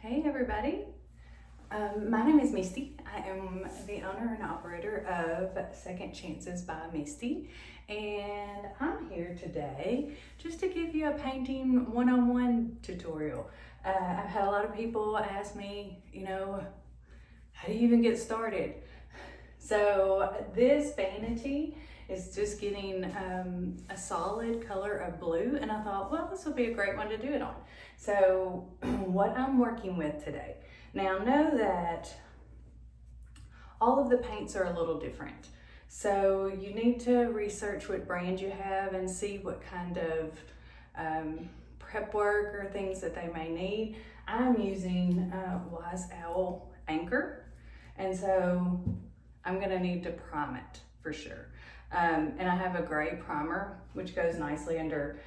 Hey everybody, my name is Misty. I am the owner and operator of Second Chances by Misty, and I'm here today just to give you a painting one-on-one tutorial. I've had a lot of people ask me, how do you even get started? So this vanity is just getting a solid color of blue, and I thought, well, this would be a great one to do it on. So what I'm working with today, now know that all of the paints are a little different. So you need to research what brand you have and see what kind of prep work or things that they may need. I'm using Wise Owl Anchor, and so I'm gonna need to prime it for sure. And I have a gray primer, which goes nicely under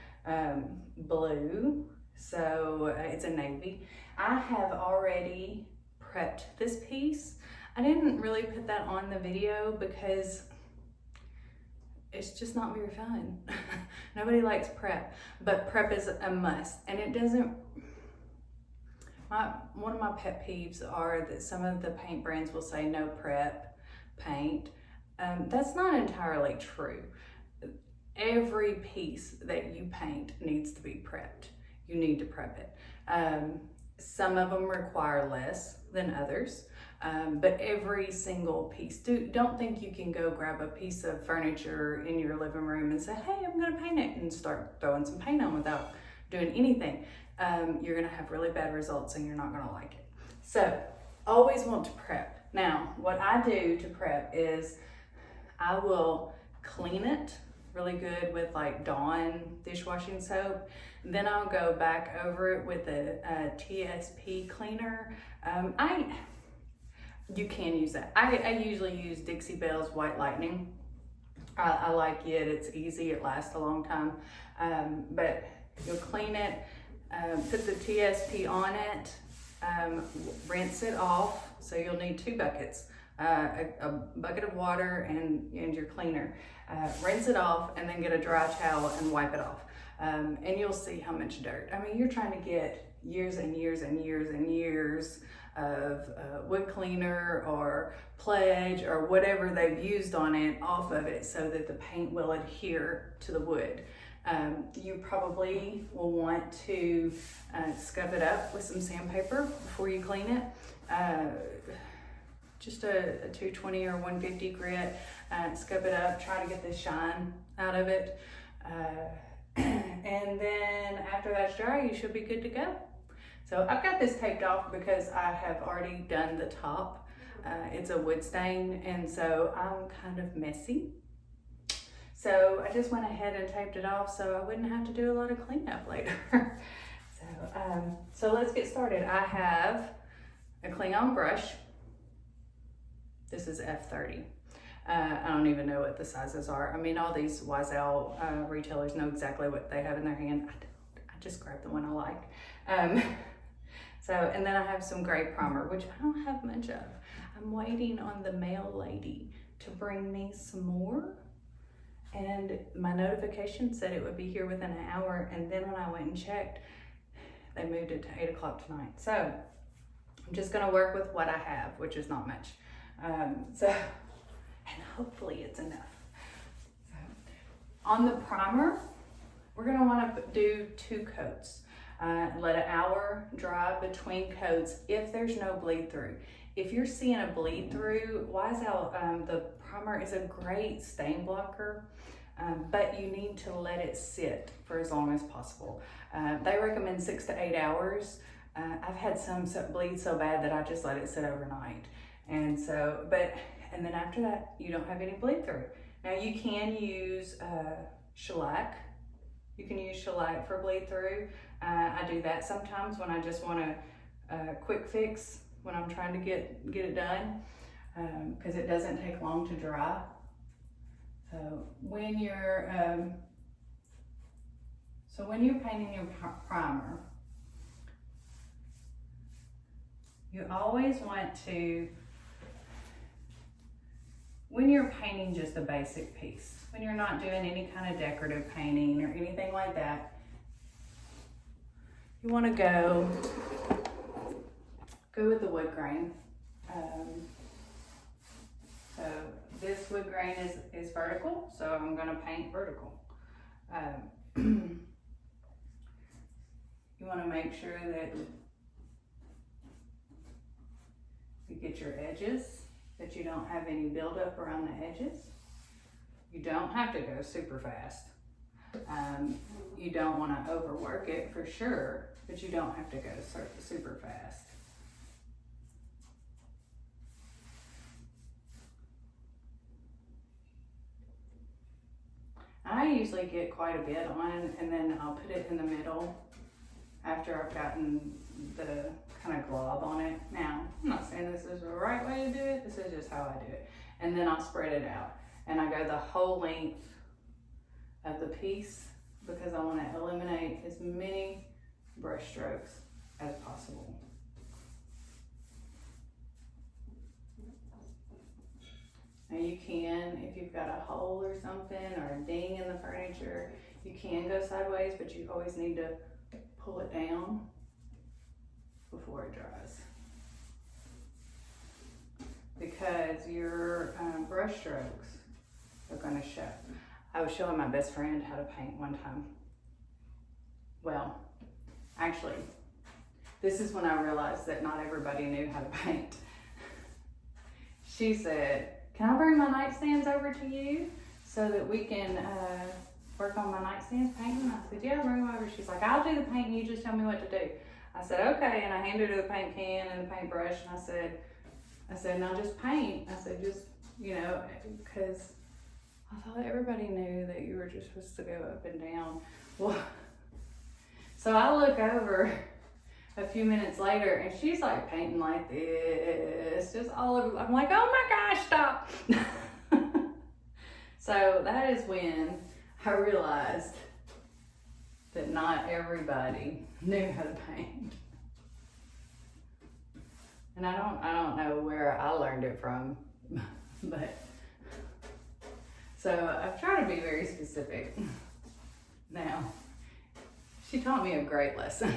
blue. So it's a navy. I have already prepped this piece. I didn't really put that on the video because it's just not very fun. Nobody likes prep, but prep is a must. And it doesn't, one of my pet peeves are that some of the paint brands will say no prep paint. That's not entirely true. Every piece that you paint needs to be prepped. You need to prep it. Some of them require less than others, but every single piece. Don't think you can go grab a piece of furniture in your living room and say, hey, I'm gonna paint it, and start throwing some paint on without doing anything. You're gonna have really bad results and you're not gonna like it. So always want to prep. Now, what I do to prep is I will clean it really good with like Dawn dishwashing soap. Then I'll go back over it with a TSP cleaner. You can use that. I usually use Dixie Belle's White Lightning. I like it. It's easy. It lasts a long time. But you'll clean it, put the TSP on it, rinse it off. So you'll need 2 buckets. A bucket of water and your cleaner. Rinse it off and then get a dry towel and wipe it off. And you'll see how much dirt. I mean, you're trying to get years and years and years and years of wood cleaner or Pledge or whatever they've used on it off of it so that the paint will adhere to the wood. You probably will want to scuff it up with some sandpaper before you clean it. Just a 220 or 150 grit, scuff it up, try to get the shine out of it. And then after that's dry, you should be good to go. So I've got this taped off because I have already done the top. It's a wood stain, and so I'm kind of messy. So I just went ahead and taped it off so I wouldn't have to do a lot of cleanup later. So let's get started. I have a Klingon brush. This is F30. I don't even know what the sizes are. I mean, all these Wise Owl retailers know exactly what they have in their hand. I just grab the one I like. And then I have some gray primer, which I don't have much of. I'm waiting on the mail lady to bring me some more. And my notification said it would be here within an hour. And then when I went and checked, they moved it to 8 o'clock tonight. So I'm just gonna work with what I have, which is not much. And hopefully it's enough. So, on the primer, we're gonna wanna do 2 coats. Let an hour dry between coats if there's no bleed through. If you're seeing a bleed through, Wise Owl, the primer is a great stain blocker, but you need to let it sit for as long as possible. They recommend 6 to 8 hours. I've had some bleed so bad that I just let it sit overnight. And then after that, you don't have any bleed through. Now you can use shellac. You can use shellac for bleed through. I do that sometimes when I just want a quick fix when I'm trying to get it done, because it doesn't take long to dry. So when you're painting your primer, you always want to, when you're painting just a basic piece, when you're not doing any kind of decorative painting or anything like that, you want to go go with the wood grain. So this wood grain is vertical, so I'm gonna paint vertical. You wanna make sure that you get your edges, that you don't have any buildup around the edges. You don't have to go super fast. You don't wanna overwork it for sure, but you don't have to go super fast. I usually get quite a bit on, and then I'll put it in the middle after I've gotten the kind of glob on it. Now, I'm not saying this is the right way to do it, this is just how I do it. And then I'll spread it out. And I go the whole length of the piece because I want to eliminate as many brush strokes as possible. Now you can, if you've got a hole or something or a ding in the furniture, you can go sideways, but you always need to pull it down before it dries. Because your brush strokes are going to show. I was showing my best friend how to paint one time. Well, actually, this is when I realized that not everybody knew how to paint. She said, "Can I bring my nightstands over to you so that we can work on my nightstands painting?" I said, "Yeah, bring them over." She's like, "I'll do the painting, you just tell me what to do." I said, "Okay," and I handed her the paint can and the paintbrush, and I said, "Now just paint." I said, "Just, you know," because I thought everybody knew that you were just supposed to go up and down. Well, so I look over a few minutes later and she's like painting like this, just all over. I'm like, "Oh my gosh, stop." So that is when I realized that not everybody knew how to paint. And I don't know where I learned it from, but so I've tried to be very specific. Now, she taught me a great lesson.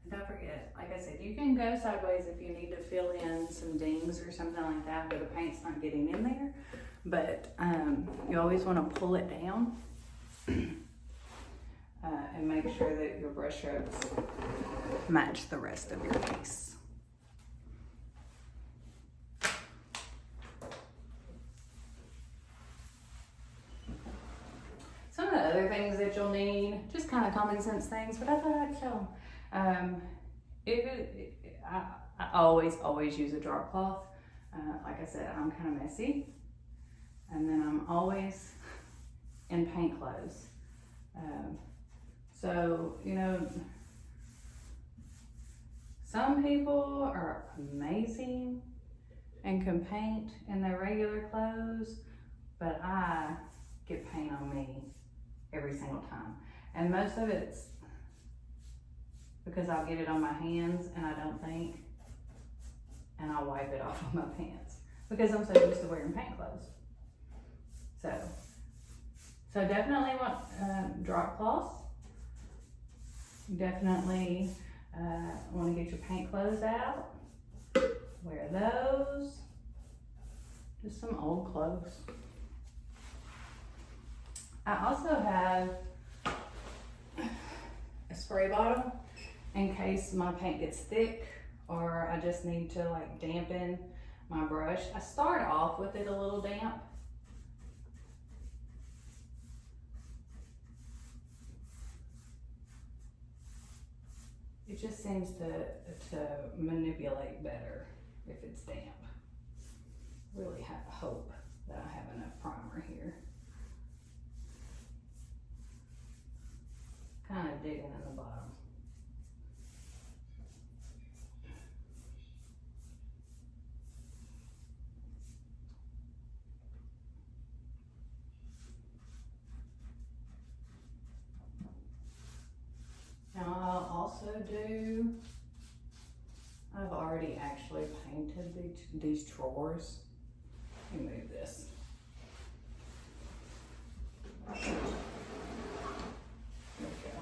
Don't forget, like I said, you can go sideways if you need to fill in some dings or something like that where the paint's not getting in there. But you always want to pull it down and make sure that your brush strokes match the rest of your piece. Some of the other things that you'll need, just kind of common sense things, but I thought I'd show them. I always use a drop cloth. Like I said, I'm kind of messy, and then I'm always in paint clothes. So, you know, some people are amazing and can paint in their regular clothes, but I get paint on me every single time. And most of it's because I'll get it on my hands and I don't think, and I'll wipe it off of my pants because I'm so used to wearing paint clothes. So definitely want drop cloths. Definitely want to get your paint clothes out. Wear those. Just some old clothes. I also have a spray bottle in case my paint gets thick or I just need to like dampen my brush. I start off with it a little damp. It just seems to manipulate better if it's damp. Really hope that I have enough primer here. Kind of digging in the bottom. do, I've already actually painted these drawers. Let me move this. There we go.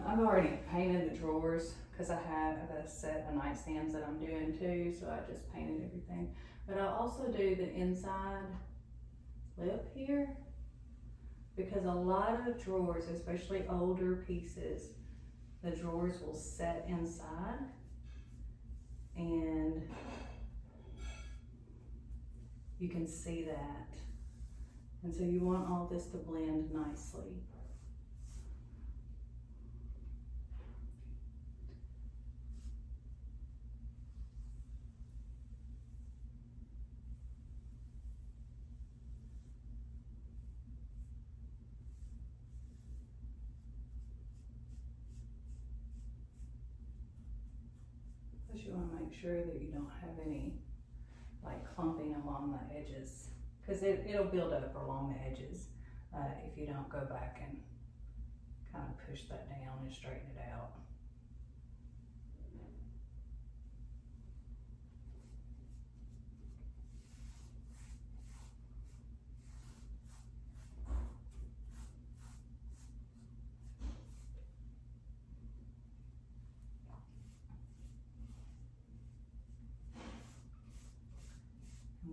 I've already painted the drawers because I have a set of nightstands that I'm doing too, so I just painted everything. But I'll also do the inside lip here, because a lot of drawers, especially older pieces, the drawers will set inside, and you can see that. And so you want all this to blend nicely. Plus you want to make sure that you don't have any like clumping along the edges, because it'll build up along the edges if you don't go back and kind of push that down and straighten it out.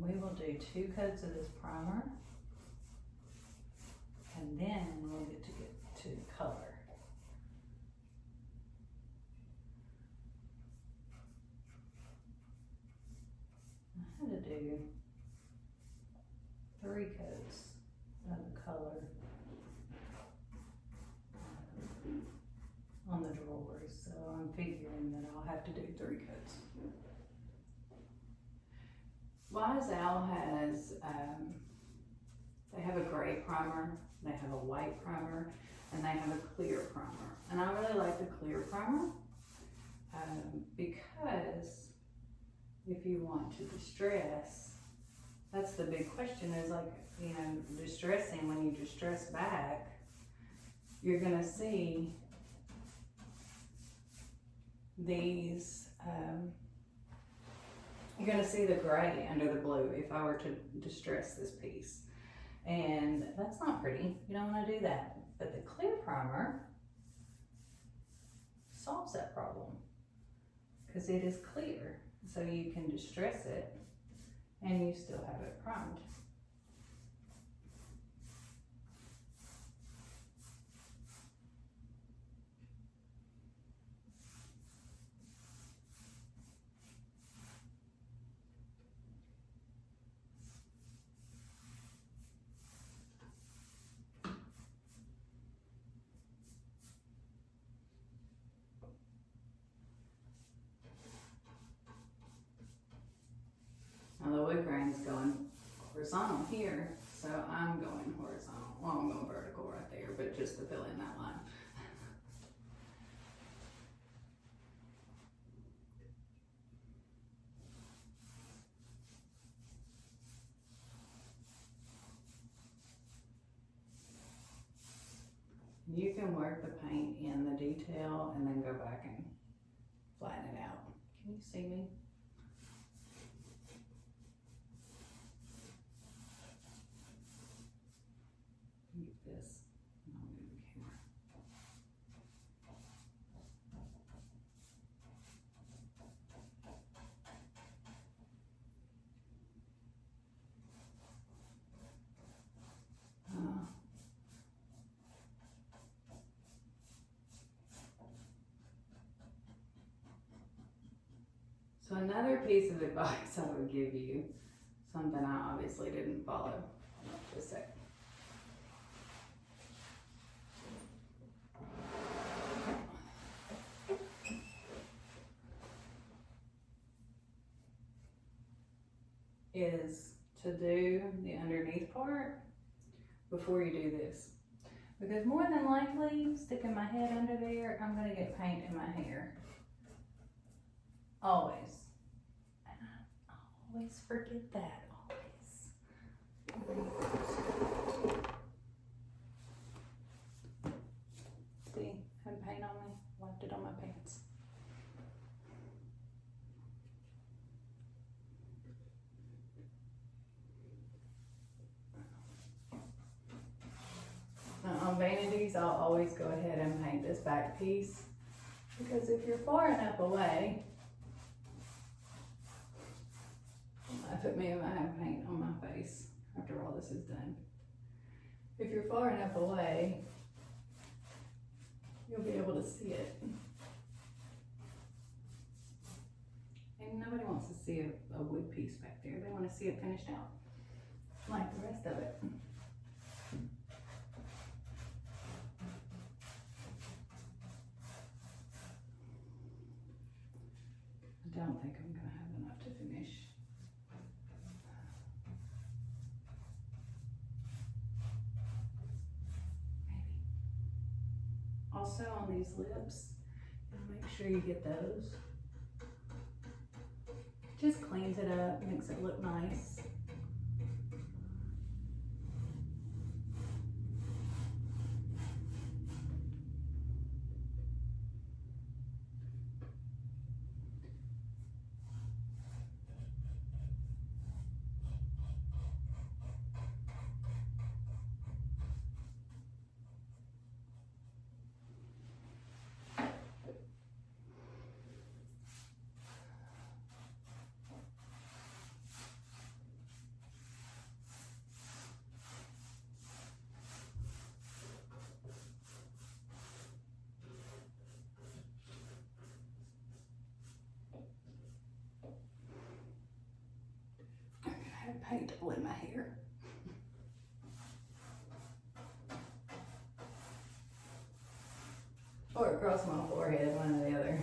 We will do 2 coats of this primer, and then we'll get to color. I had to do 3 coats of the color on the drawers, so I'm figuring that I'll have to do 3 coats. Wise Owl has, they have a gray primer, they have a white primer, and they have a clear primer. And I really like the clear primer because if you want to distress, that's the big question, is like, you know, distressing, when you distress back, you're gonna see these, you're gonna see the gray under the blue if I were to distress this piece. And that's not pretty, you don't wanna do that. But the clear primer solves that problem because it is clear. So you can distress it and you still have it primed. Now the wood grain's going horizontal here, so I'm going horizontal. Well, I'm going vertical right there, but just to fill in that line. You can work the paint in the detail and then go back and flatten it out. Can you see me? Get this, and I'll move the camera. So another piece of advice I would give you, something I obviously didn't follow, just a sec. Is to do the underneath part before you do this. Because more than likely, sticking my head under there, I'm gonna get paint in my hair. Always. And I always forget that, always. See, had paint on me, wiped it vanities, I'll always go ahead and paint this back piece, because if you're far enough away, laugh at me if I have paint on my face after all this is done. If you're far enough away, you'll be able to see it. And nobody wants to see a wood piece back there. They want to see it finished out, like the rest of it. I don't think I'm going to have enough to finish. Maybe. Also on these lips, make sure you get those. Just cleans it up, makes it look nice. Paint all in my hair. Or across my forehead, one or the other.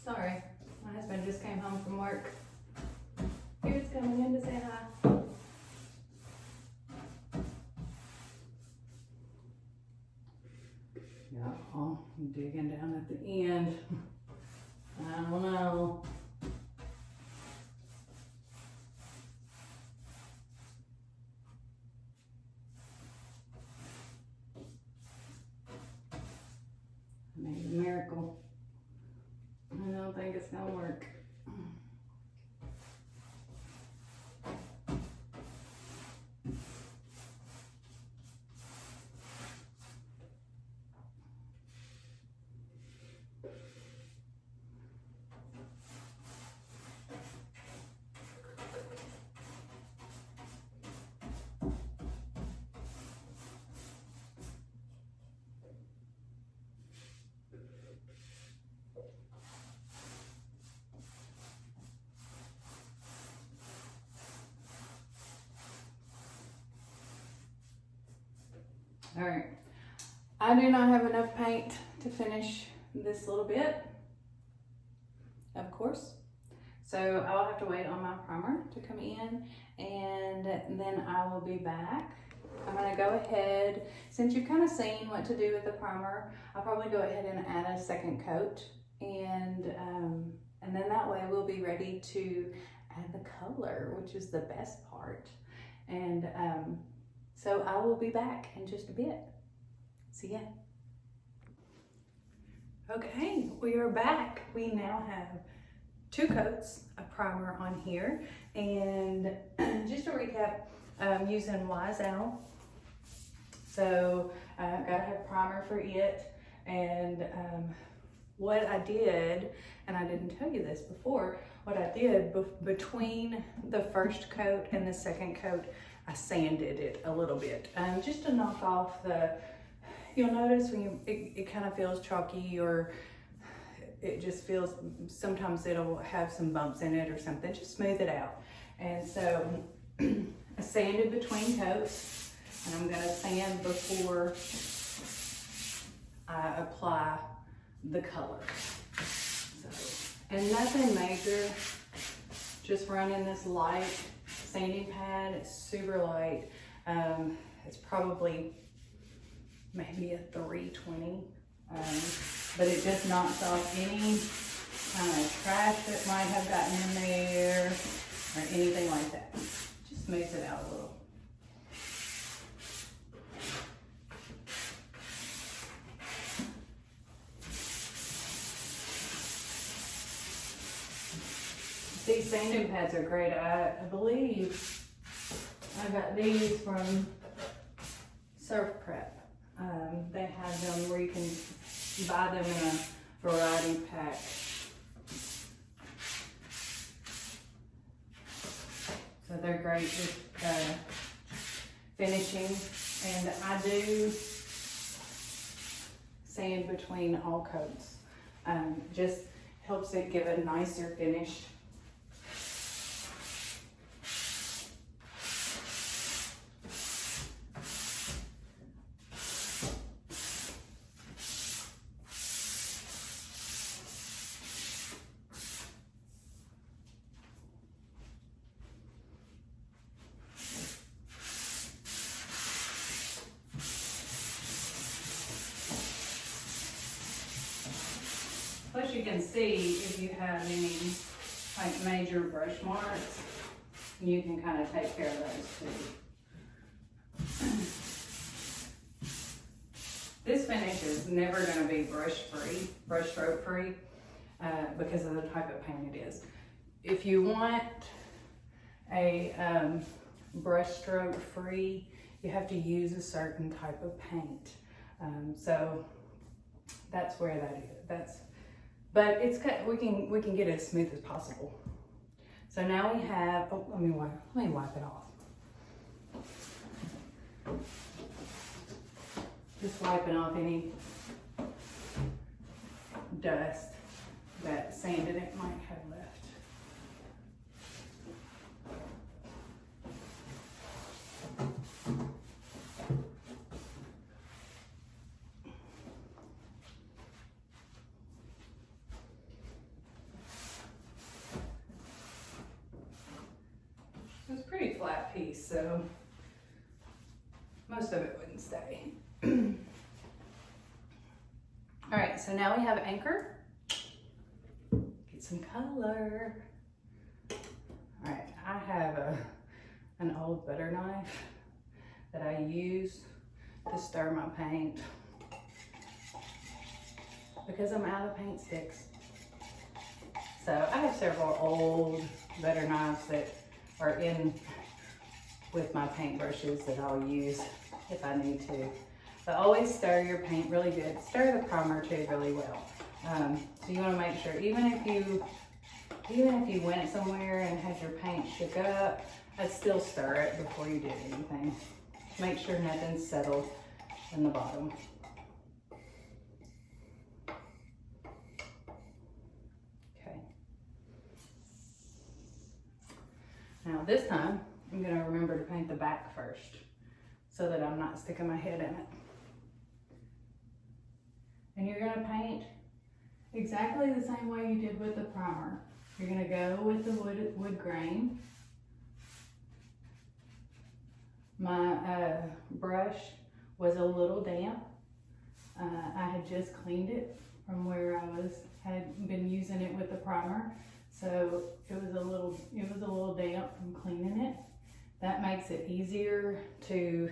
Sorry, my husband just came home from work. He was coming in to say hi. Yeah, oh, I'm digging down at the end. I don't know. I made a miracle. I don't think it's gonna work. All right, I do not have enough paint to finish this little bit, of course. So I'll have to wait on my primer to come in, and then I will be back. I'm gonna go ahead, since you've kind of seen what to do with the primer, I'll probably go ahead and add a second coat, and then that way we'll be ready to add the color, which is the best part. And so I will be back in just a bit. See ya. Okay, we are back. We now have 2 coats of primer on here. And just to recap, I'm using Wise Owl. So I've got to have primer for it. And what I did, and I didn't tell you this before, what I did between the first coat and the second coat, I sanded it a little bit, just to knock off the, you'll notice when it kind of feels chalky, or it just feels, sometimes it'll have some bumps in it or something, just smooth it out. And so I sanded between coats, and I'm gonna sand before I apply the color. So, and nothing major, just running this light sanding pad. It's super light. It's probably maybe a 320, but it just knocks off any kind of trash that might have gotten in there. or anything like that. Just smooths it out a little. These sanding pads are great. I believe I got these from Surf Prep. They have them where you can buy them in a variety pack. So they're great with finishing. And I do sand between all coats. Just helps it give a nicer finish. Plus you can see if you have any like major brush marks, you can kind of take care of those too. This finish is never going to be brush stroke free, because of the type of paint it is. If you want a brush stroke free, you have to use a certain type of paint. So that's where that is. But it's we can get it as smooth as possible. So now we have, oh, let me wipe it off. Just wiping off any dust that sand in it might have left. It's a pretty flat piece, so most of it wouldn't stay. All right, so now we have anchor. Get some color. All right, I have an old butter knife that I use to stir my paint because I'm out of paint sticks. So I have several old butter knives that are in with my paintbrushes that I'll use if I need to. But always stir your paint really good. Stir the primer too really well. So you want to make sure, even if you went somewhere and had your paint shook up, I'd still stir it before you did anything. Make sure nothing's settled in the bottom. Okay. Now this time, I'm going to remember to paint the back first so that I'm not sticking my head in it. And you're going to paint exactly the same way you did with the primer. You're going to go with the wood grain. My brush was a little damp. I had just cleaned it from where I had been using it with the primer. So it was a little damp from cleaning it. That makes it easier to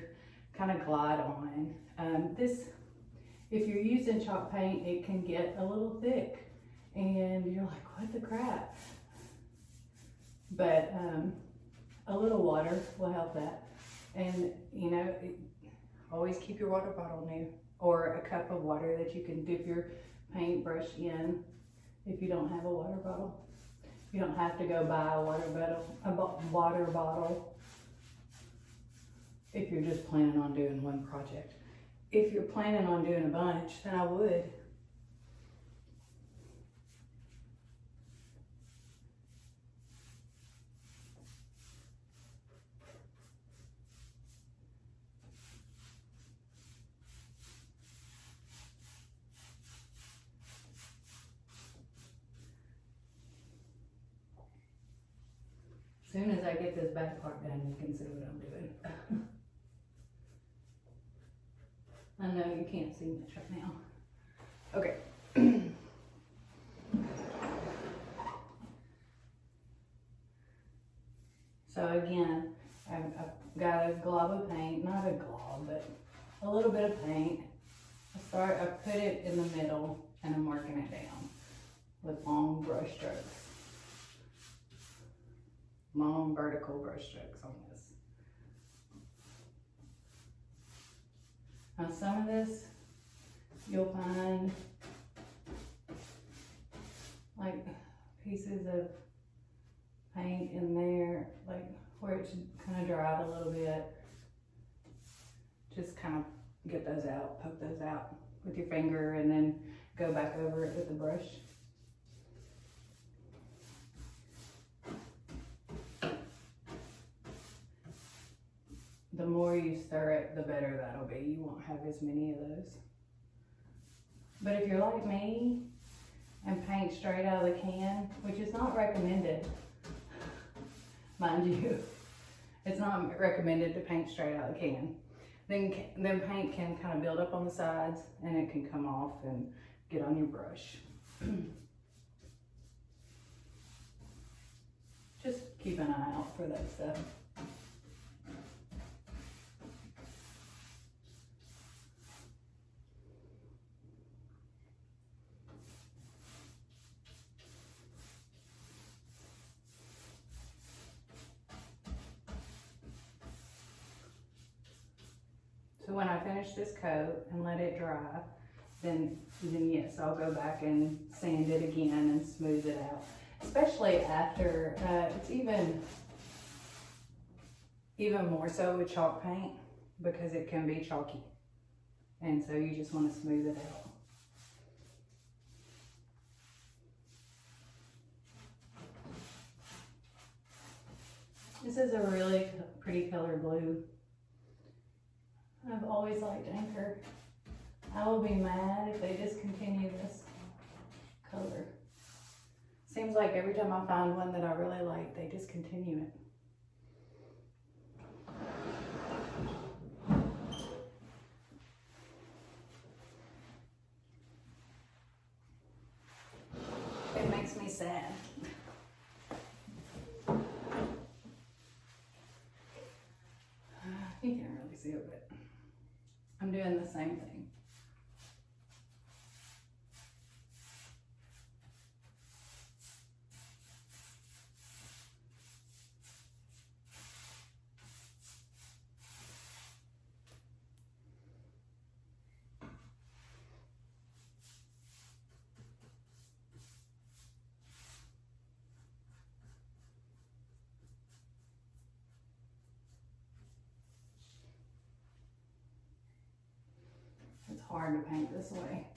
kind of glide on. If you're using chalk paint, it can get a little thick and you're like, what the crap? But a little water will help that. And you know, always keep your water bottle near, or a cup of water that you can dip your paintbrush in if you don't have a water bottle. You don't have to go buy a water bottle if you're just planning on doing one project. If you're planning on doing a bunch, then I would. As soon as I get this back part done, you can see what I'm doing. I know you can't see much right now. Okay. So again, I've got a glob of paint, not a glob, but a little bit of paint. I put it in the middle and I'm working it down with long brush strokes. Long vertical brush strokes on this. Now some of this you'll find like pieces of paint in there, like where it should kind of dry out a little bit. Just kind of get those out, poke those out with your finger and then go back over it with the brush. The more you stir it, the better that'll be. You won't have as many of those. But if you're like me and paint straight out of the can, which is not recommended, mind you, it's not recommended to paint straight out of the can. Then paint can kind of build up on the sides and it can come off and get on your brush. Just keep an eye out for that stuff. So when I finish this coat and let it dry, then yes, I'll go back and sand it again and smooth it out. Especially after, it's even more so with chalk paint because it can be chalky. And so you just want to smooth it out. This is a really pretty color blue. I've always liked Anchor. I will be mad if they discontinue this color. Seems like every time I find one that I really like, they discontinue it. It makes me sad. You can't really see it, but I'm doing the same thing. It's hard to paint this way.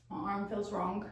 My arm feels wrong.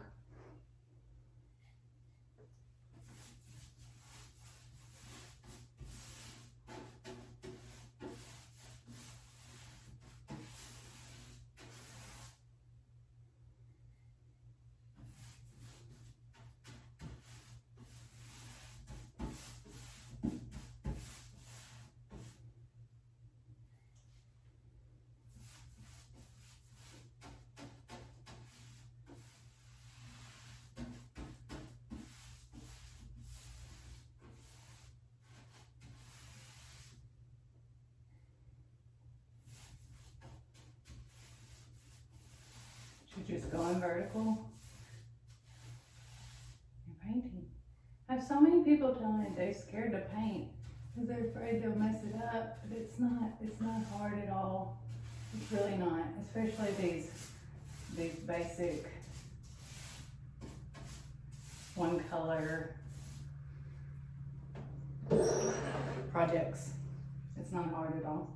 You're just going vertical. You're painting. I have so many people telling me they're scared to paint because they're afraid they'll mess it up, but it's not hard at all. It's really not, especially these basic one color projects. It's not hard at all.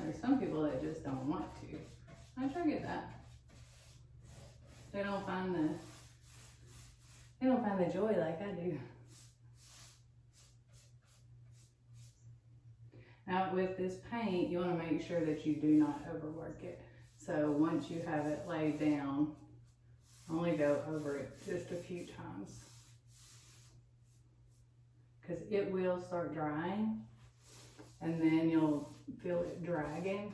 There's some people that just don't want to. I try to get that. They don't find the joy like I do. Now with this paint, you want to make sure that you do not overwork it. So once you have it laid down, only go over it just a few times. Because it will start drying and then you'll feel it dragging.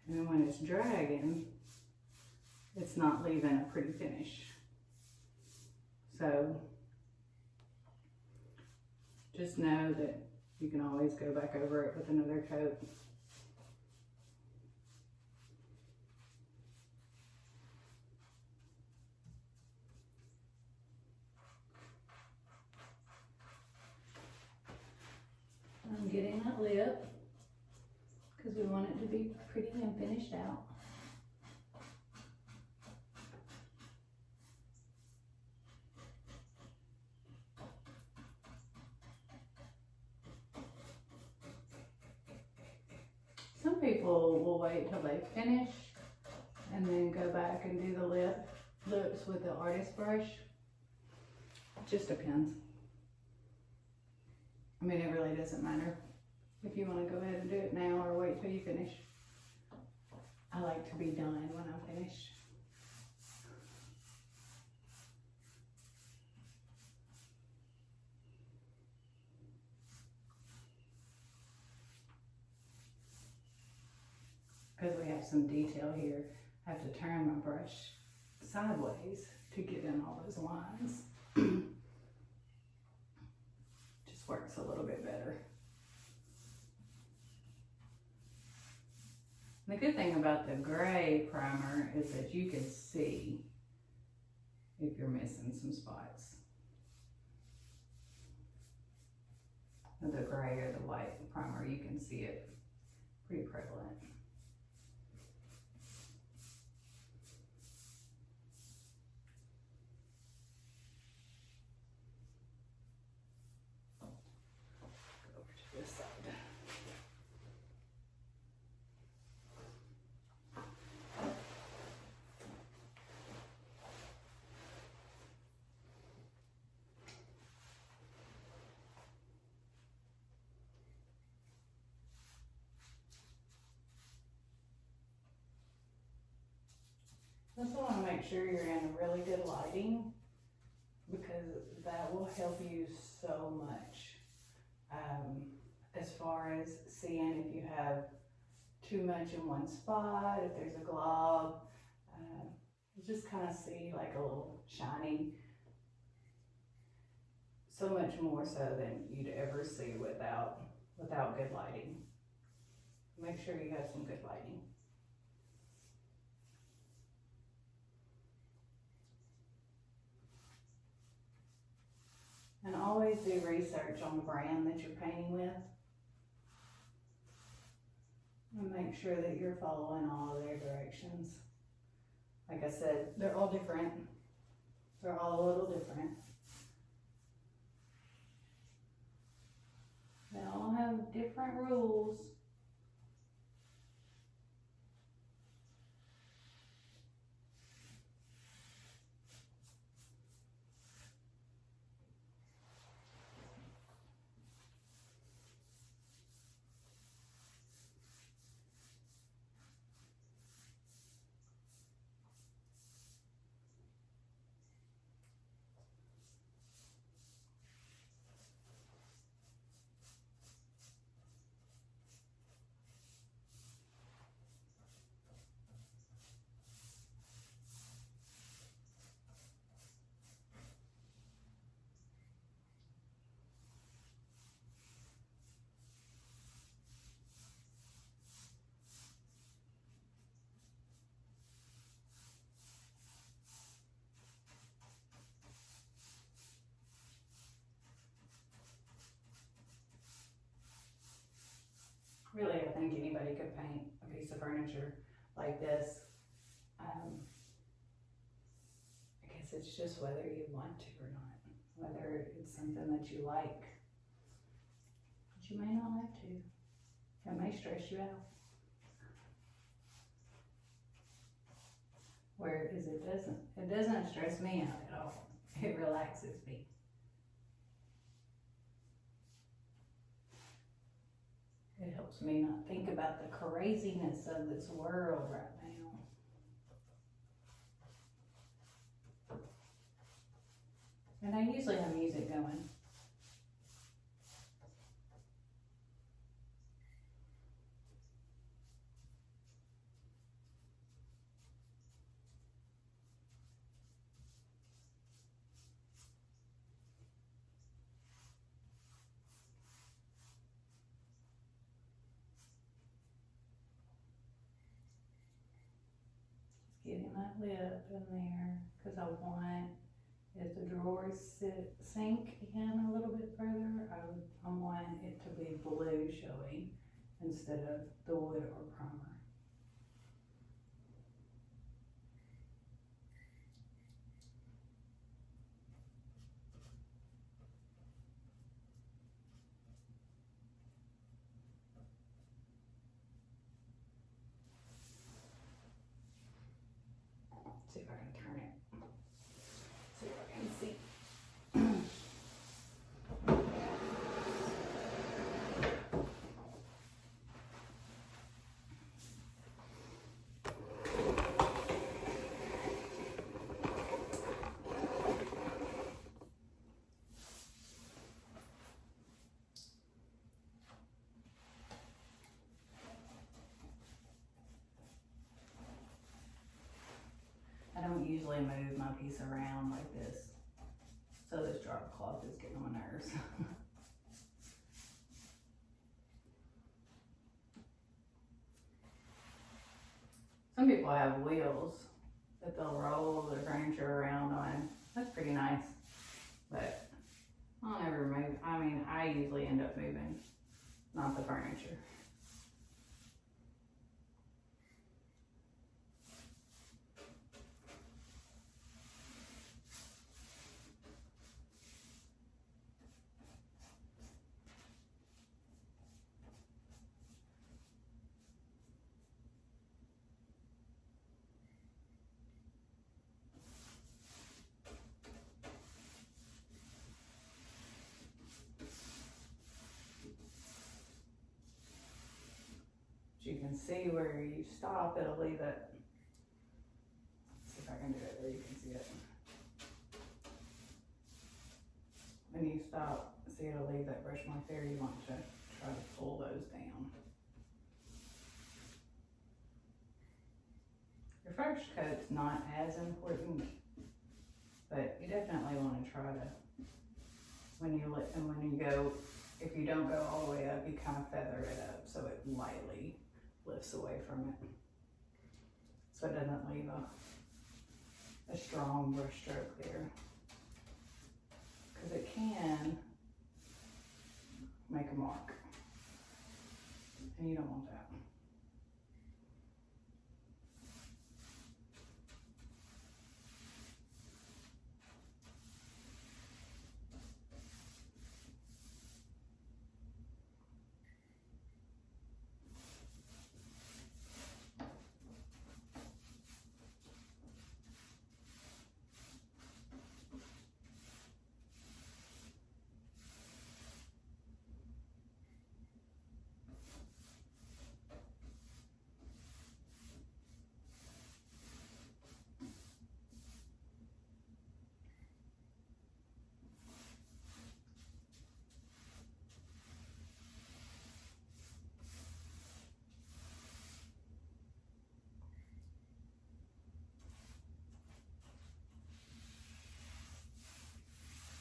And when it's dragging, it's not leaving a pretty finish. So just know that you can always go back over it with another coat. I'm getting that lip because we want it to be pretty and finished out. Some people will wait till they finish and then go back and do the lips with the artist brush. It just depends. I mean, it really doesn't matter if you want to go ahead and do it now or wait till you finish. I like to be done when I'm finished. Because we have some detail here, I have to turn my brush sideways to get in all those lines. Just works a little bit better. The good thing about the gray primer is that you can see if you're missing some spots. With the gray or the white primer, you can see it pretty prevalent. Go over to this side. Also want to make sure you're in really good lighting because that will help you so much as far as seeing if you have too much in one spot, if there's a glob. You just kind of see like a little shiny, so much more so than you'd ever see without good lighting. Make sure you have some good lighting. And always do research on the brand that you're painting with. And make sure that you're following all of their directions. Like I said, they're all different. They're all a little different. They all have different rules. Really, I think anybody could paint a piece of furniture like this. I guess it's just whether you want to or not, whether it's something that you like. But you may not have to. It may stress you out. Whereas it doesn't stress me out at all. It relaxes me. It helps me not think about the craziness of this world right now. And I usually have music going. that lip in there because I want, if the drawers sink in a little bit further, I want it to be blue showing instead of the wood or primer. See if I can turn it. See if I can see. I don't usually move my piece around like this, so this drop cloth is getting on my nerves. Some people have wheels that they'll roll their furniture around on. That's pretty nice, but I'll never move. I mean, I usually end up moving, not the furniture. You can see where you stop, it'll leave it. Let's see if I can do it where you can see it. When you stop, see, it'll leave that brush mark there. You want to try to pull those down. Your first coat's not as important, but you definitely want to try to, when you go, if you don't go all the way up, you kind of feather it up so it lightly lifts away from it, so it doesn't leave a strong brush stroke there, because it can make a mark, and you don't want that.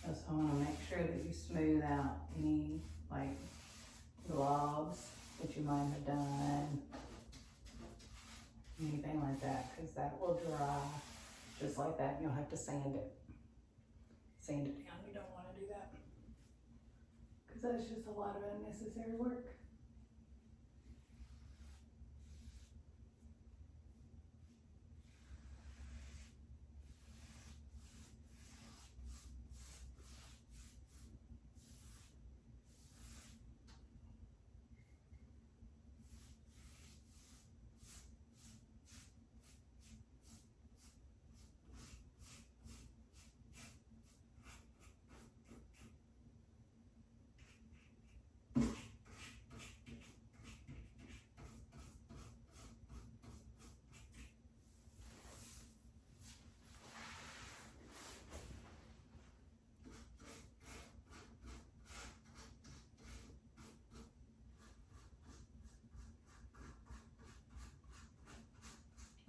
So I want to make sure that you smooth out any like globs that you might have done, anything like that, because that will dry just like that. You'll have to sand it down. You don't want to do that because that's just a lot of unnecessary work.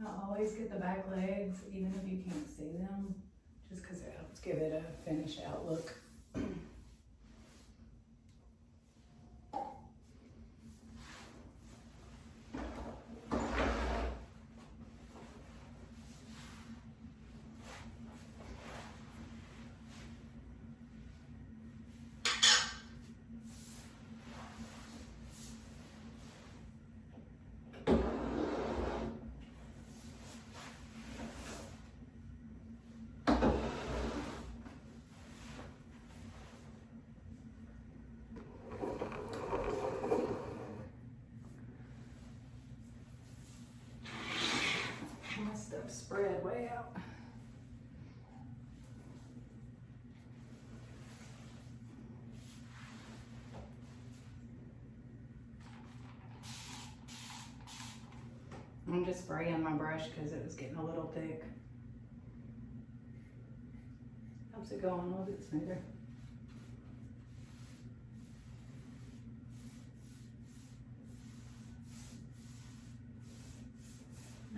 I always get the back legs, even if you can't see them, just because it helps give it a finished out look. spread way out. I'm just spraying my brush because it was getting a little thick. Helps it go on a little bit smoother.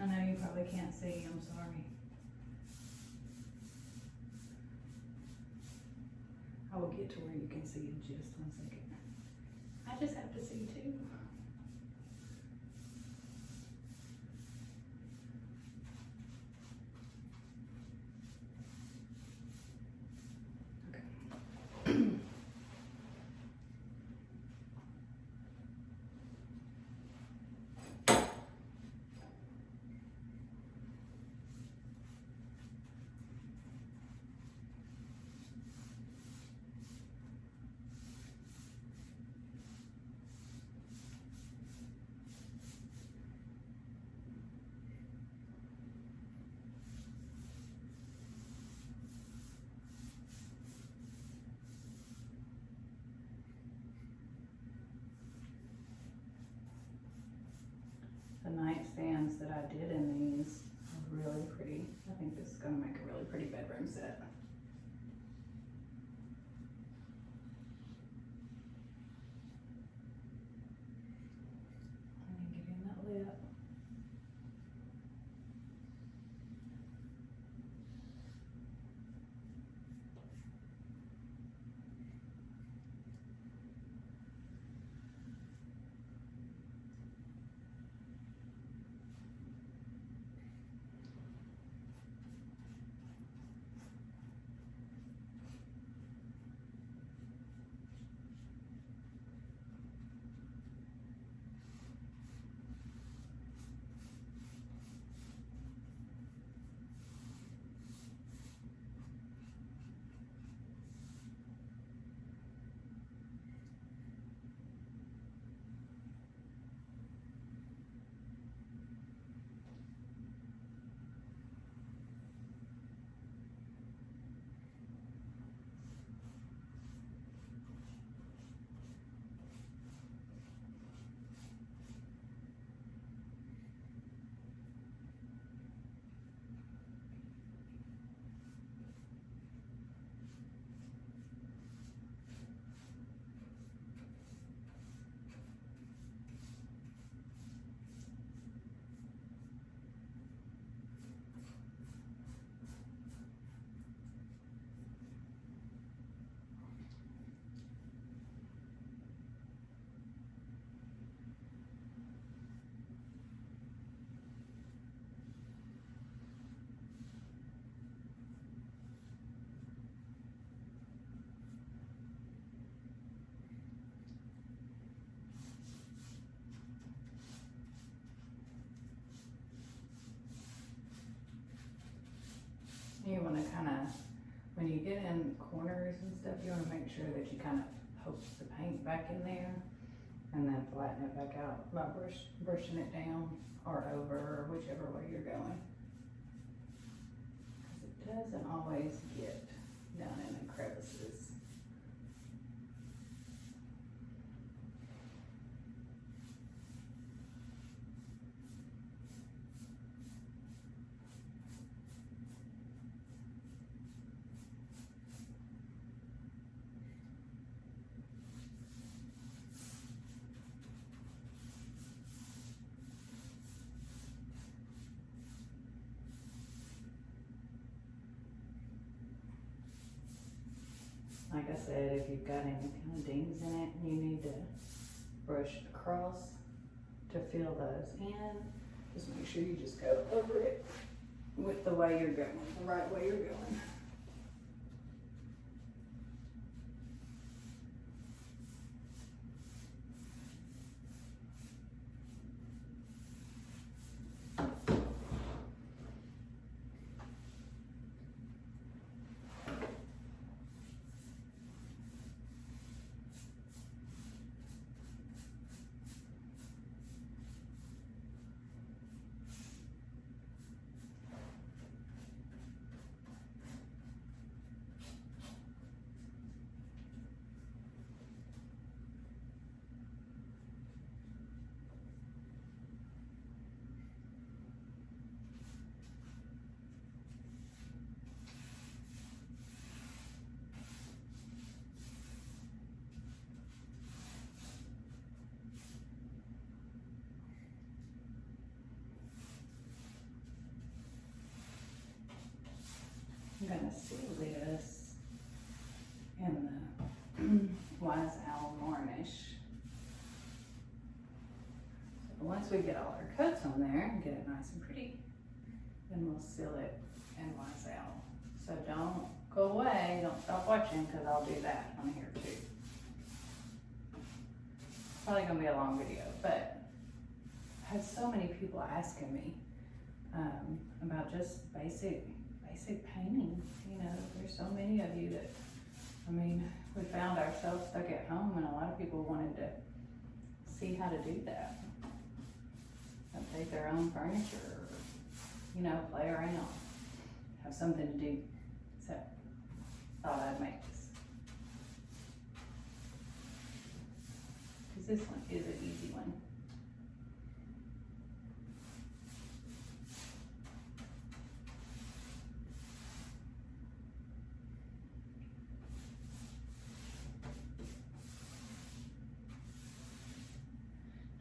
I know you probably can't see, I'm sorry. I will get to where you can see in just 1 second. I just have to see too. The nightstands that I did in these are really pretty. I think this is going to make a really pretty bedroom set. Let me get in that lip. You want to kind of, when you get in corners and stuff, you want to make sure that you kind of poke the paint back in there and then flatten it back out by brushing it down or over or whichever way you're going. Because it doesn't always get down in the crevices. Like I said, if you've got any kind of dings in it and you need to brush across to fill those in, just make sure you just go over it with the way you're going, the right way you're going. gonna seal this in the Wise Owl varnish. So once we get all our coats on there and get it nice and pretty, then we'll seal it in Wise Owl. So don't go away, don't stop watching, because I'll do that on here too. Probably gonna be a long video, but I had so many people asking me about just basic painting. You know, there's so many of you that, I mean, we found ourselves stuck at home, and a lot of people wanted to see how to do that. Update their own furniture, or, you know, play around, have something to do. So, thought I'd make this. Because this one is an easy one.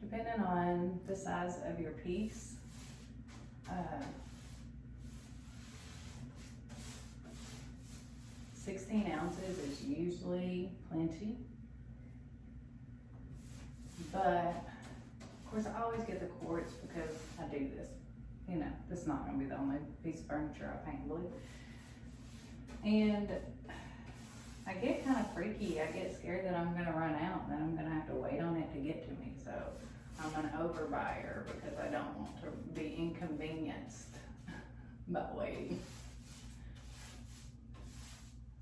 Depending on the size of your piece, 16 ounces is usually plenty. But of course I always get the quartz because I do this. You know, this is not gonna be the only piece of furniture I paint blue. And I get kind of freaky. I get scared that I'm gonna run out and then I'm gonna have to wait on it to get to me. So I'm an overbuyer because I don't want to be inconvenienced by waiting.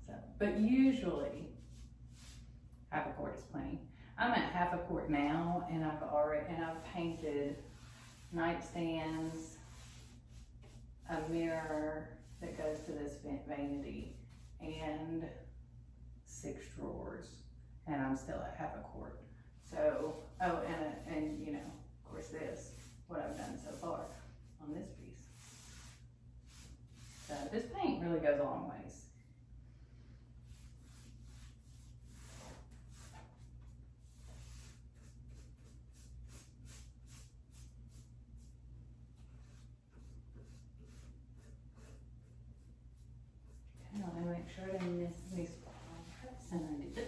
So, but usually half a quart is plenty. I'm at half a quart now, and I've painted nightstands, a mirror that goes to this vanity, and 6 drawers, and I'm still at half a quart. So, oh, and you know, of course this, what I've done so far on this piece. So this paint really goes a long ways. Okay, let me make sure I didn't miss any spots, and I did.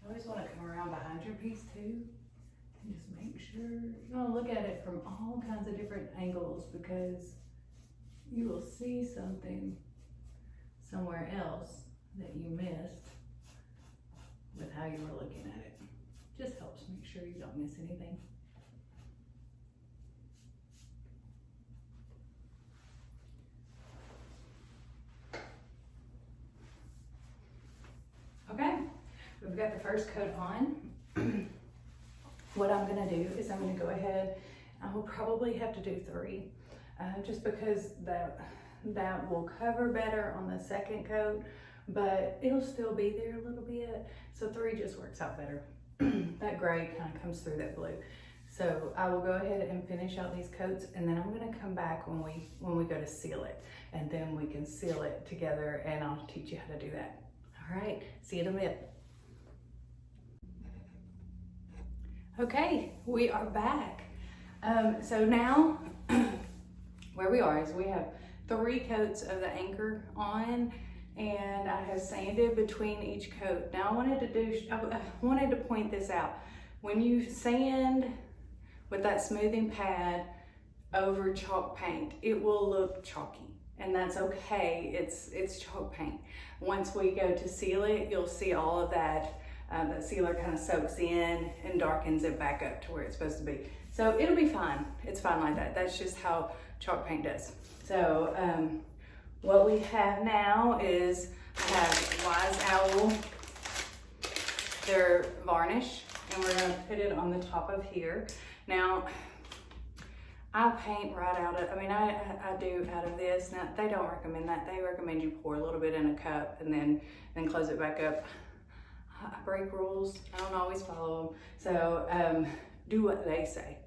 You always want to come around behind your piece too and just make sure you want to look at it from all kinds of different angles, because you will see something somewhere else that you missed with how you were looking at it. Just helps make sure you don't miss anything. Okay. We've got the first coat on. What I'm gonna do is I'm gonna go ahead, I will probably have to do 3, just because that will cover better on the second coat, but it'll still be there a little bit. So 3 just works out better. That gray kind of comes through that blue. So I will go ahead and finish out these coats, and then I'm gonna come back when we go to seal it, and then we can seal it together, and I'll teach you how to do that. All right, see you in a bit. Okay, we are back. So now, where we are is we have 3 coats of the anchor on, and I have sanded between each coat. Now I wanted to point this out. When you sand with that smoothing pad over chalk paint, it will look chalky, and that's okay. It's chalk paint. Once we go to seal it, you'll see all of that. That sealer kind of soaks in and darkens it back up to where it's supposed to be. So it'll be fine. It's fine like that. That's just how chalk paint does. So what we have now is I have Wise Owl, their varnish, and we're gonna put it on the top of here. Now, I paint right out of, I do out of this. Now, they don't recommend that. They recommend you pour a little bit in a cup and then close it back up. I break rules. I don't always follow them. So do what they say.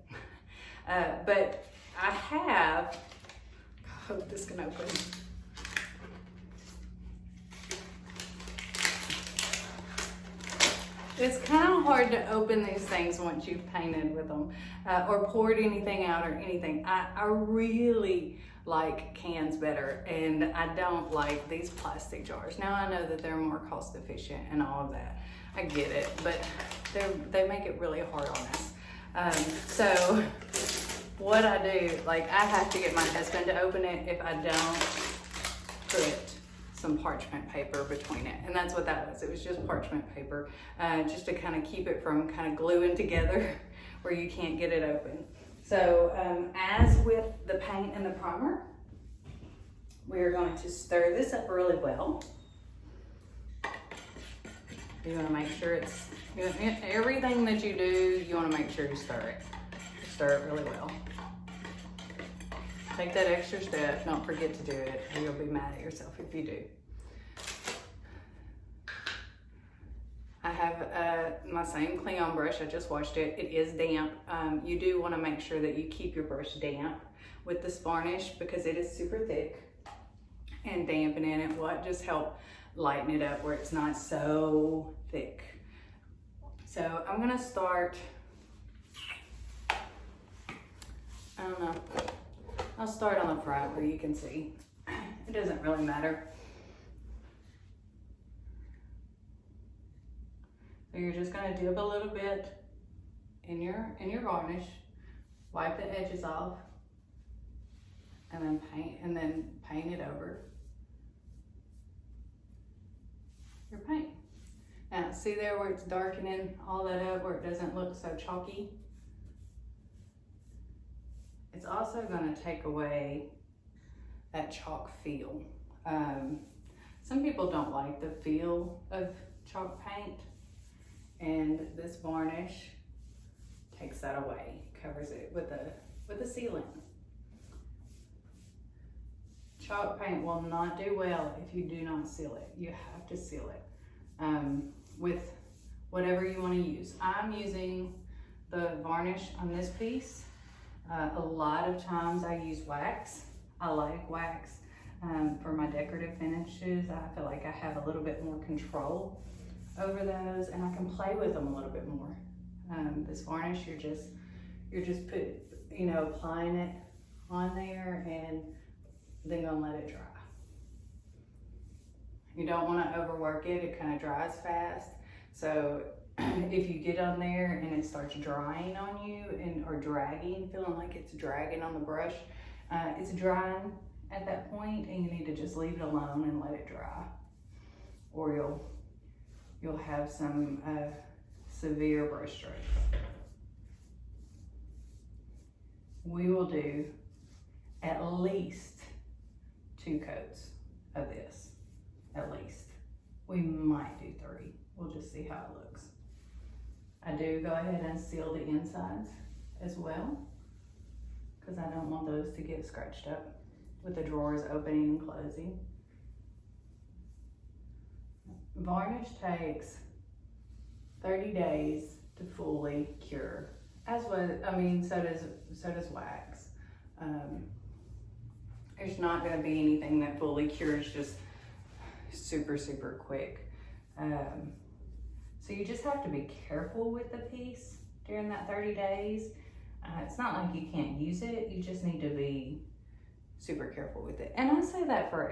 But I have, I hope this can open. It's kind of hard to open these things once you've painted with them or poured anything out or anything. I really like cans better, and I don't like these plastic jars. Now I know that they're more cost efficient and all of that. I get it, but they make it really hard on us. So what I do, like I have to get my husband to open it if I don't put some parchment paper between it. And that's what that was. It was just parchment paper, just to kind of keep it from kind of gluing together where you can't get it open. So as with the paint and the primer, we are going to stir this up really well. You want to make sure it's, everything that you do, you want to make sure you stir it. Stir it really well. Take that extra step, don't forget to do it, or you'll be mad at yourself if you do. I have my same Cleon brush, I just washed it. It is damp. You do want to make sure that you keep your brush damp with this varnish because it is super thick, and dampening it will just help lighten it up where it's not so thick. So I'm gonna start, I don't know, I'll start on the front where you can see. It doesn't really matter. So you're just gonna dip a little bit in your varnish, wipe the edges off, and then paint it over your paint. Now see there where it's darkening all that up where it doesn't look so chalky? It's also going to take away that chalk feel. Some people don't like the feel of chalk paint, and this varnish takes that away, covers it with a sealant. Chalk paint will not do well if you do not seal it. You have to seal it with whatever you want to use. I'm using the varnish on this piece. A lot of times I use wax. I like wax for my decorative finishes. I feel like I have a little bit more control over those, and I can play with them a little bit more. This varnish, you're just applying it on there and then gonna let it dry. You don't want to overwork it. It kind of dries fast. So if you get on there and it starts drying on you or dragging, feeling like it's dragging on the brush, it's drying at that point, and you need to just leave it alone and let it dry, or you'll have some severe brush strokes. We will do at least 2 coats of this, at least. We might do 3. We'll just see how it looks. I do go ahead and seal the insides as well, because I don't want those to get scratched up with the drawers opening and closing. Varnish takes 30 days to fully cure. So does wax. There's not going to be anything that fully cures just super, super quick. So you just have to be careful with the piece during that 30 days. It's not like you can't use it, you just need to be super careful with it. And I say that for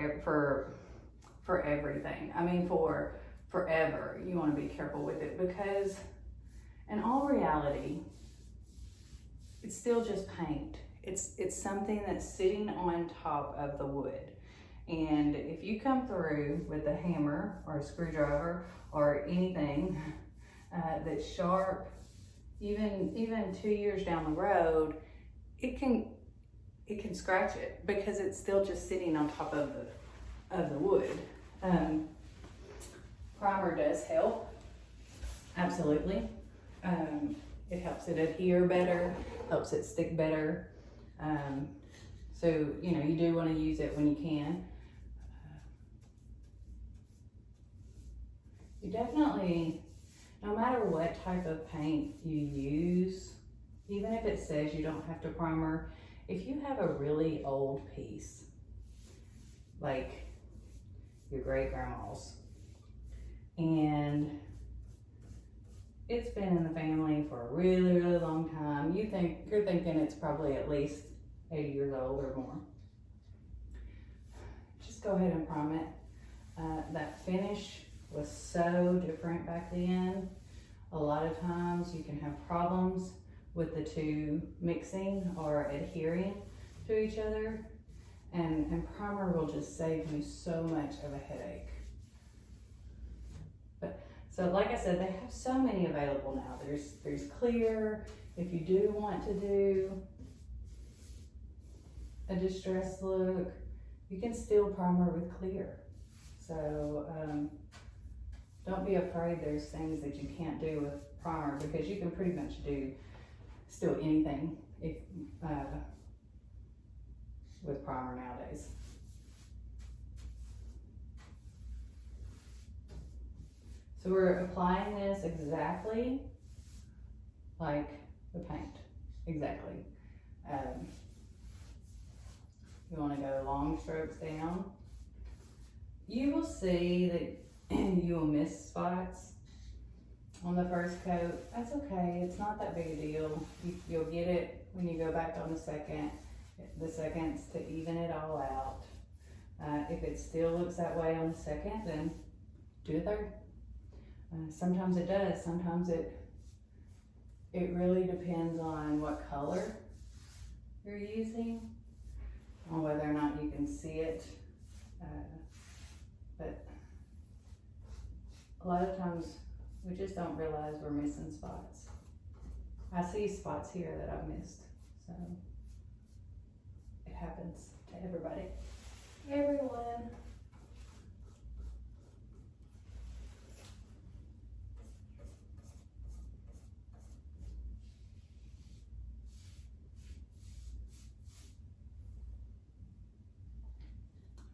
everything. I mean, for forever, you want to be careful with it, because in all reality, it's still just paint. It's something that's sitting on top of the wood. And if you come through with a hammer or a screwdriver or anything that's sharp, even 2 years down the road, it can scratch it, because it's still just sitting on top of the wood. Primer does help, absolutely. It helps it adhere better, helps it stick better. So you do want to use it when you can. You definitely No matter what type of paint you use, even if it says you don't have to primer, if you have a really old piece, like your great grandma's, and it's been in the family for a really, really long time, you're thinking it's probably at least 80 years old or more, just go ahead and prime it. That finish was so different back then. A lot of times you can have problems with the two mixing or adhering to each other, and primer will just save you so much of a headache. But so like I said, they have so many available now. There's clear. If you do want to do a distressed look, you can still primer with clear. So don't be afraid there's things that you can't do with primer, because you can pretty much do still anything if with primer nowadays. So we're applying this exactly like the paint, exactly. You want to go long strokes down. You will see that you will miss spots on the first coat. That's okay, it's not that big a deal. You'll get it when you go back on the seconds to even it all out. If it still looks that way on the second, then do a third. Sometimes it does, sometimes it really depends on what color you're using, on whether or not you can see it. But a lot of times we just don't realize we're missing spots. I see spots here that I've missed, so it happens to everybody. Everyone.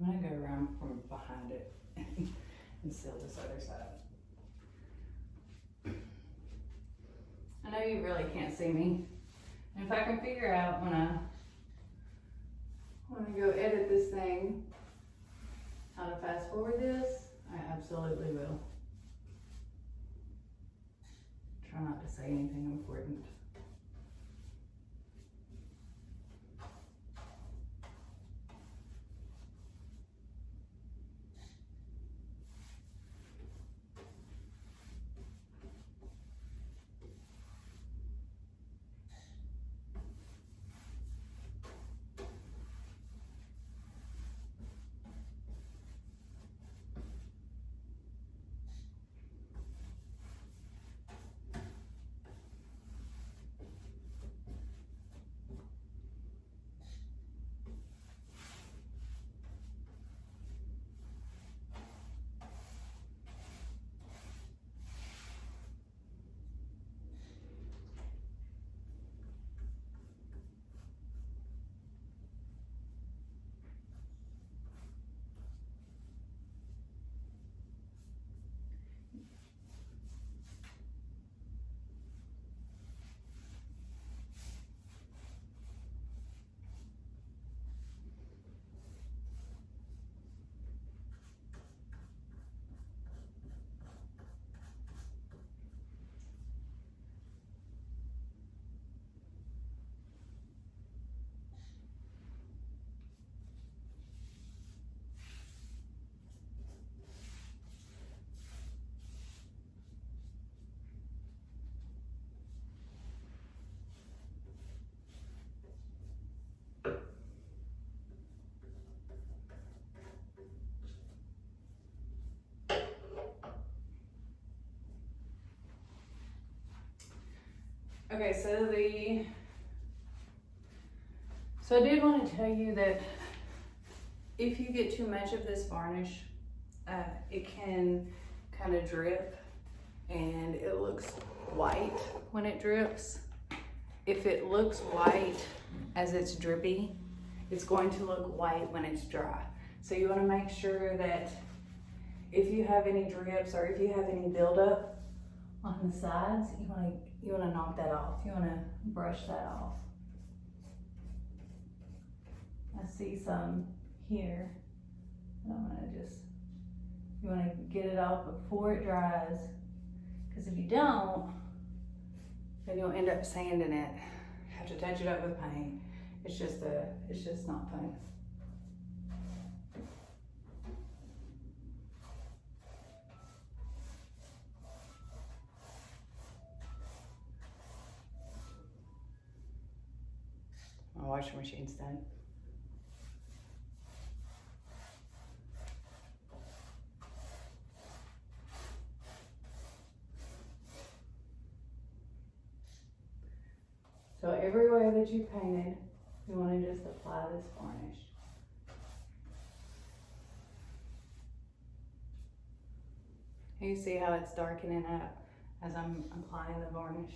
I'm gonna go around from behind it and seal this other side. I know you really can't see me. And if I can figure out when I go edit this thing, how to fast forward this, I absolutely will. Try not to say anything important. Okay, so I did want to tell you that if you get too much of this varnish, it can kind of drip and it looks white when it drips. If it looks white as it's drippy, it's going to look white when it's dry. So you want to make sure that if you have any drips or if you have any buildup on the sides, you wanna knock that off. You wanna brush that off. I see some here, and I'm gonna you wanna get it off before it dries, because if you don't, then you'll end up sanding it, have to touch it up with paint. It's just not fun. My washing machine's done. So everywhere that you painted, you want to just apply this varnish. You see how it's darkening up as I'm applying the varnish.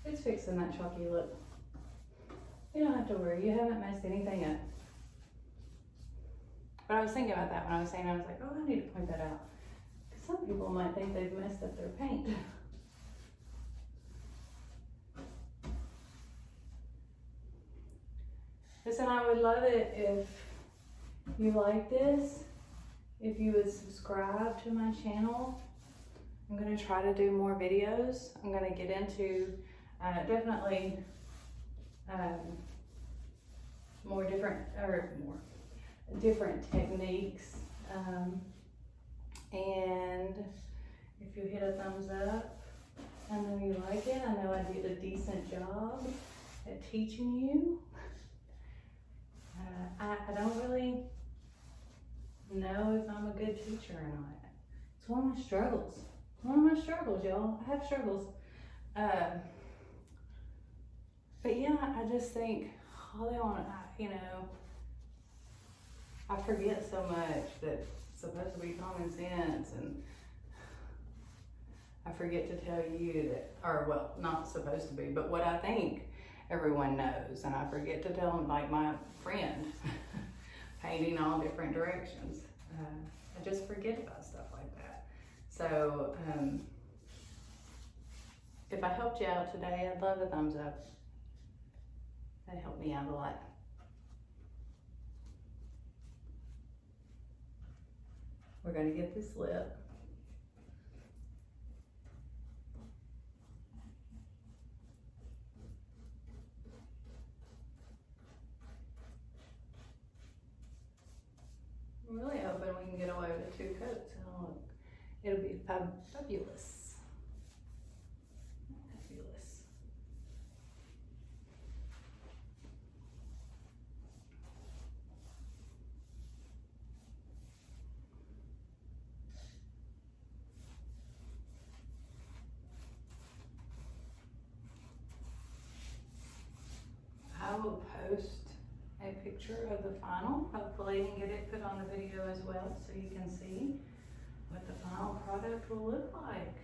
It's fixing that chalky look. You don't have to worry, you haven't messed anything up. But I was thinking about that when I was saying, I was like, oh, I need to point that out. Because some people might think they've messed up their paint. Listen, I would love it if you like this, if you would subscribe to my channel. I'm gonna try to do more videos. I'm gonna get into definitely more different techniques. And if you hit a thumbs up, I know you like it. I know I did a decent job at teaching you. I don't really know if I'm a good teacher or not. It's one of my struggles. Y'all. I have struggles. But yeah, I just think all they want, I forget so much that's supposed to be common sense, and I forget to tell you that, or well, not supposed to be, but what I think everyone knows, and I forget to tell them, like my friend, painting all different directions. I just forget about stuff like that. So if I helped you out today, I'd love a thumbs up. That helped me out a lot. We're gonna get this lip. I'm really hoping we can get away with 2 coats. It'll be fabulous. Fabulous. I will post a picture of the final. Hopefully I can get it put on the video as well so you can see what the final product will look like.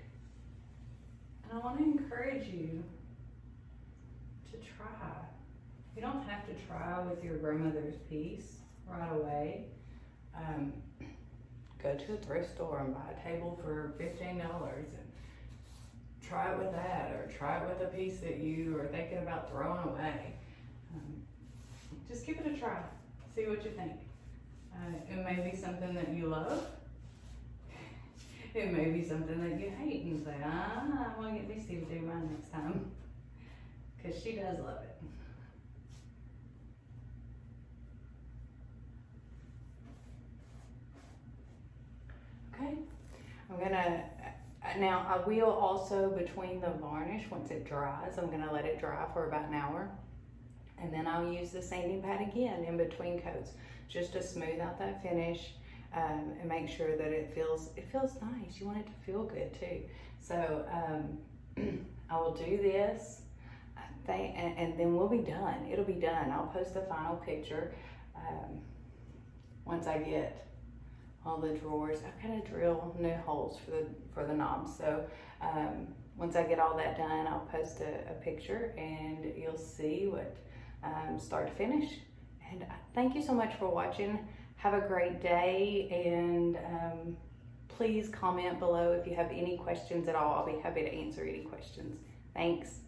And I want to encourage you to try. You don't have to try with your grandmother's piece right away. Go to a thrift store and buy a table for $15 and try it with that, or try it with a piece that you are thinking about throwing away. Just give it a try. See what you think. It may be something that you love. It may be something that you hate and say, I'm gonna get Misty to do mine next time. Because she does love it. Okay, I'm gonna, now I will also, between the varnish, once it dries, I'm gonna let it dry for about an hour. And then I'll use the sanding pad again in between coats, just to smooth out that finish and make sure that it feels nice. You want it to feel good too. So I will do this and then we'll be done. It'll be done. I'll post the final picture once I get all the drawers. I've got to drill new holes for the knobs. So once I get all that done, I'll post a picture and you'll see what start to finish. And thank you so much for watching. Have a great day, and please please comment below if you have any questions at all. I'll be happy to answer any questions. Thanks.